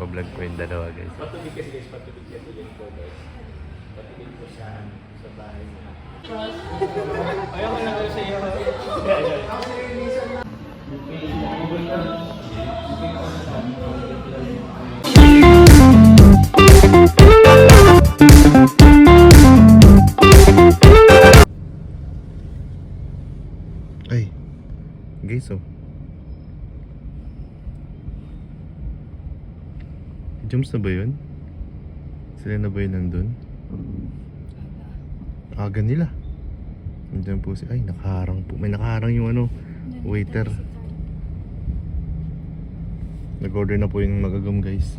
Nagbablog po yung dalawa guys. Patubig kasi guys, patubig kasi yun po guys. Patubig po sa bahay niya. Ayaw ko lang sa iyo. Ay, guys oh. Jumps na ba yun? Sila na ba yun nandun? Aga nila. Nandiyan po si... Ay, nakaharang po. May nakaharang yung ano, waiter. Nag-order na po yung magagam guys.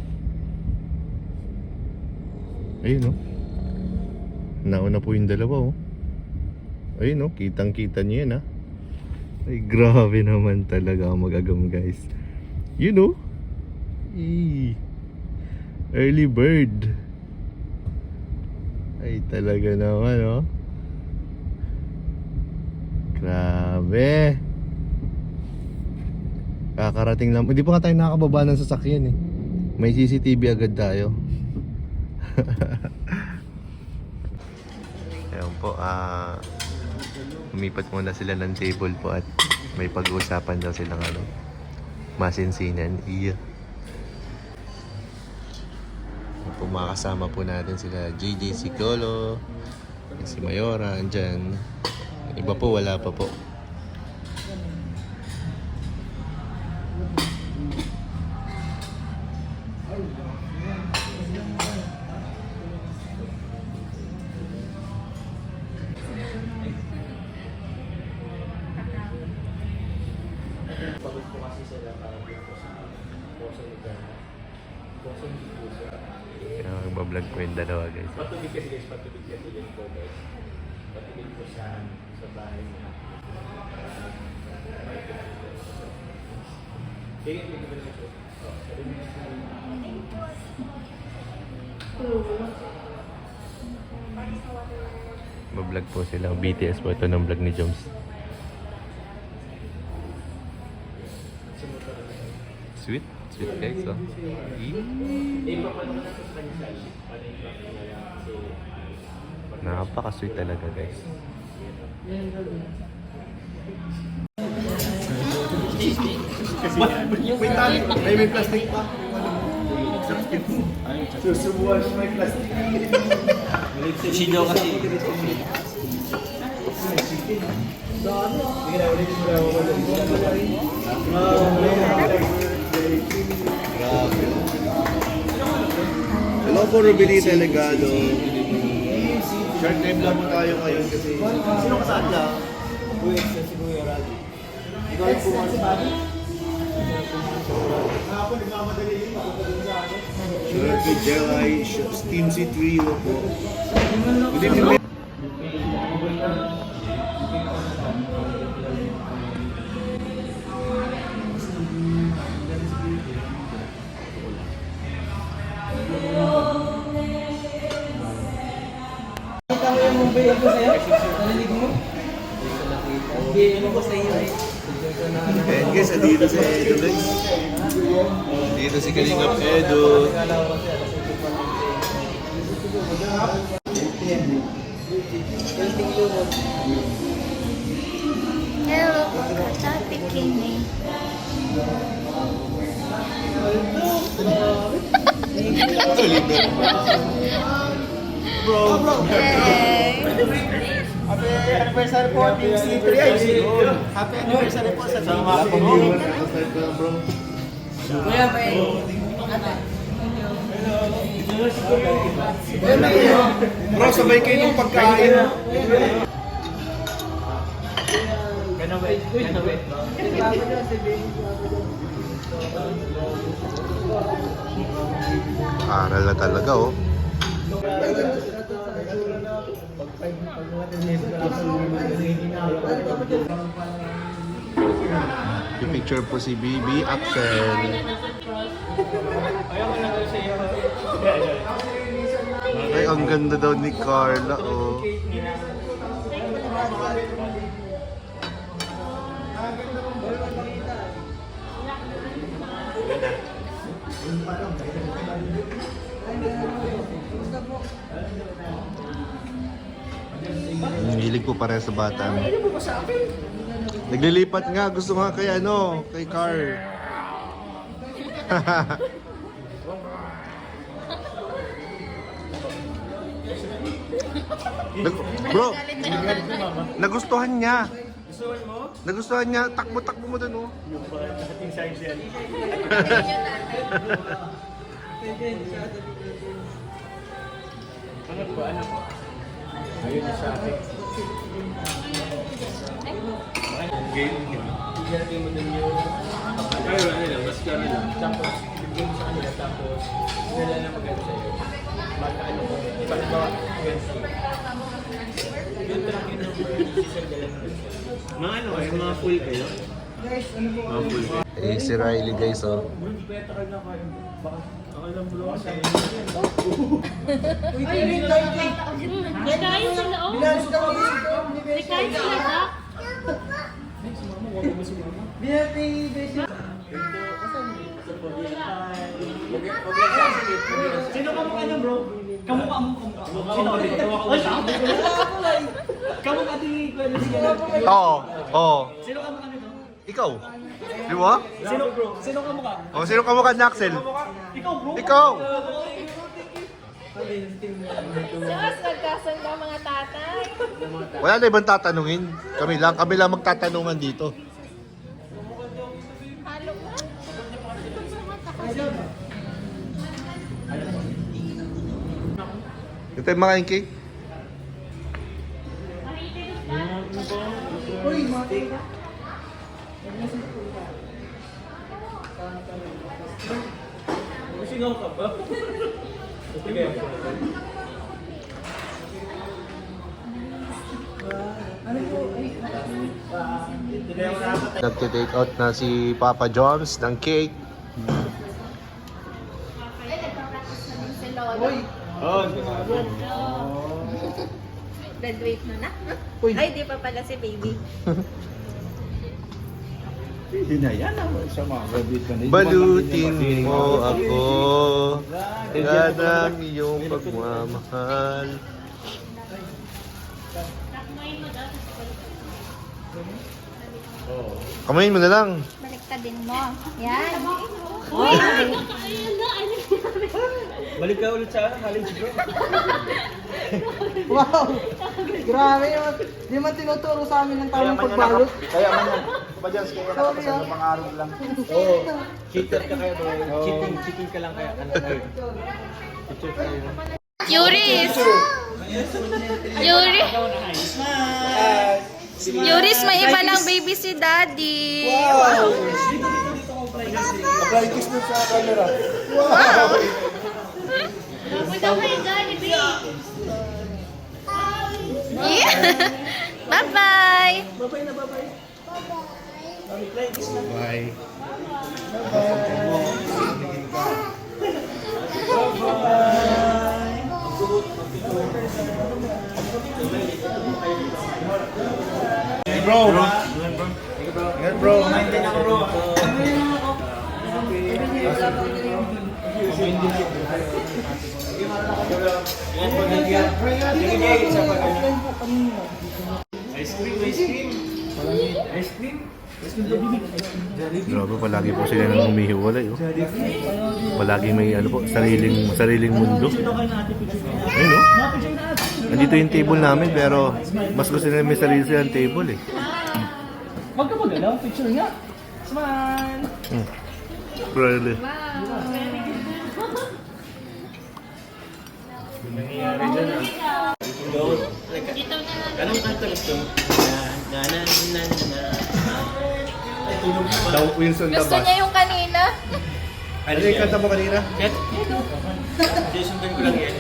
Ayun oh. Nauna po yung dalawa oh. Ayun oh, kitang-kita nyo yan ah. Ay, grabe naman talaga ang magagam guys. You know? Early bird. Ay, talaga naman oh. Grabe. Kakarating lang. Hindi pa nga tayo nakababa ng sasakyan eh. May CCTV agad tayo. Ayun po, umipat muna sila ng table po at may pag-uusapan daw silang ano, masinsinan. Iya. Po, makakasama po natin sila JJ Sicolo, si Mayora, andyan. Iba po, wala pa po. Pagod po kasi sila para dito sa Poso lugar na. Poso hindi po siya. Nagbablog po yung dalawa guys. Patubig kasi guys, patubig kasi yun po guys. Patubig po sa bahay niya. Kaya hindi ko ba siya po? Bablog po sila. BTS po ito ng vlog ni Joms. Sweet. Sweet guys oh. Napaka-sweet talaga guys. May plastic pa. Susubuhan siya may plastic. Sino kasi? Hello po, Rubilita Legado. Short time lang po tayo ngayon kasi... Sino kasaan lang? Si Kuya Radi. Ikaw yung pumasok. Ako nagmamadali yun. Short to Jelly, Team C3 po. Good evening. Bigyan ko sa'yo? Nalilig mo? Bigyan ko sa'yo eh. And guys, dito si Edo guys. Dito si Kalingap Edo. Hello, Katati Kini. Bro. Hey. Happy anniversary po, Team C3. Happy anniversary po sa Team C3. Kuya, Bro, sabay kayo ng pagkain. Aral na talaga oh. Yung picture po si Bibi Axel. Ayaw ko lang sa iyo. Ay, ang ganda daw ni Carla oh. Hilig po pare sa bata. Naglilipat nga, gusto nga kay ano, kay Car. Bro, nagustuhan niya. Nagustuhan niya, takbo-takbo mo dun oh. Yung dating size yan. Ano po, ano po? Ayun na sa akin. Game. Igalagay mo dun yung... Ayun, ano lang, mas kami lang. Tapos, bigyan mo sa kanila, tapos, nila na mag-ano sa'yo. Ano mo, ipagawa, gansi. Yun lang yung number, sisagalan mo sa'yo. Mga ano, yung mga full kayo? Mga full kayo. Eh, si Riley guys oh. Hindi ko yata kayo na kayo. Baka, ako lang bulo kasi. Nakain sila, oh. Nakain sila, Doc. Sino ka mukha niya, bro? Kamukha mo, kamukha. Sino ka dito? Kamukha din ko ano siya. Oo, oo. Sino ka mukha nito? Ikaw? Di ba? Sino, bro? Sino ka mukha? O, sino ka mukha ni Axel? Ikaw, bro. Ikaw! Siyas, nagkasanda mga tatay. Wala na ibang tatanungin. Kami lang magtatanungan dito. Halo ka. Ito yung mga cake. Singaw ka ba? Sige. Nagte-take out na si Papa John's ng cake. Ay, nagpa-practice na din si Lolo. Graduate na na. Ay, di pa pala si baby. Hindi na yan ang sa mga graduate ka na. Balutin mo ako. Yan ang iyong pagmamahal. Takmain mo daw. Kamayin mo na lang. Baliktadin mo. Yan. Uy! Ayun na, ano Balik ka ulit sa college, bro. Wow! Grabe yun. Di man tinuturo sa amin ng tamang pagbalot. Kaya man yan. Padyans kaya nakapasa ng pangarap lang. Oo. Cheater ka kaya, bro. Cheating ka lang kaya. Ano kayo? Cheater kayo. Yuris! Yuris! Yuris, may iba ng baby si Daddy. Apply kiss mo sa camera. Punta kayo Daddy, baby. Yeah. Bye-bye! Bye. Bro! Ingat bro! Maintain ako bro! Ice cream, ice cream. Ice cream? Grabe, palagi po sila nang humihiwalay. Oh. Palagi may ano po, sariling mundo. Ayun oh. Nandito yung table namin pero mas gusto nila may sarili silang table eh. Huwag ka magalaw, picture nga. Smile! Really. Anong kanta gusto mo? Na na na na na. Ay, tulog pa. Daw Wilson Gusto niya yung kanina. Ano yung kanta mo kanina? Ket? Susundan ko lang yan.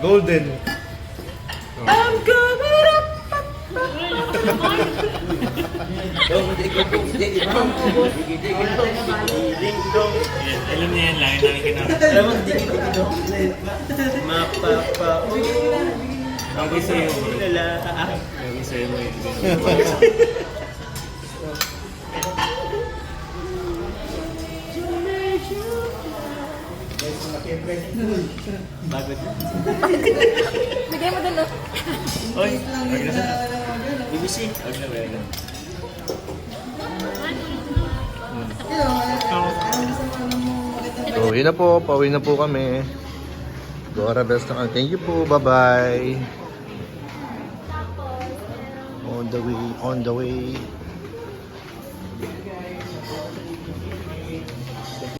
Golden. I'm coming up! Alam niya yan, lagi namin kinakain. Alam mo, dikit-dikit Mapapa. Bagay sa'yo. Bagay sa'yo mo yun. Bagot na. Bigay mo dun, no? Oy, wag na sana. BBC. Wag na, wag na. So, yun na po. Pauwi na po kami. Dora, best na kami. Thank you po. Bye-bye. On the way. On the way.